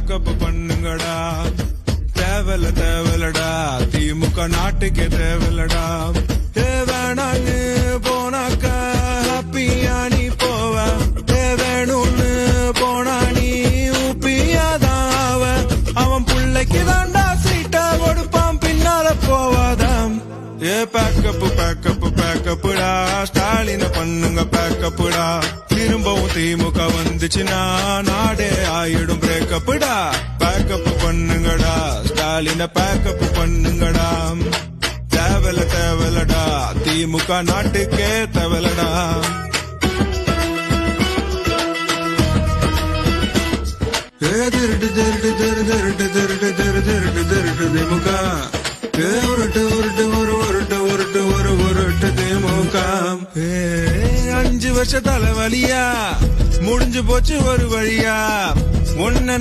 Backup பண்ணுங்கடா. தேவலடா திமுக நாட்டுக்கே தேவலடா. வேணான்னு போனாக்கா ஹாப்பியா நீ போவ. வேணும்னு போனா நீ ஊப்பியாதாவ. அவன் பிள்ளைக்கு தாண்டா சீட்டா கொடுப்பான் பின்னால போவாதாம். பேக்கப்புடா ஸ்டாலின பண்ணுங்க பேக்கப்புடா. திரும்பவும் திமுக வந்துச்சுன்னா நாடே ஆயிடும் பிரேக்கப்புடா. பேக்கப் பண்ணுங்கடா ஸ்டாலின பேக்கப் பண்ணுங்கடா. தேவலடா திமுக நாட்டுக்கே தேவலடா. திருட்டு திருட்டு திருட்டு திருட்டு திருட்டு திருட்டு திருட்டு திருட்டு திமுக. உருட்டு உருட்டு ஒரு உருட்டு உருட்டு ஒரு உருட்டு திமுக. 5 வருஷ தலைவலியா முடிஞ்சு போச்சு ஒரு வழியா. உன்ன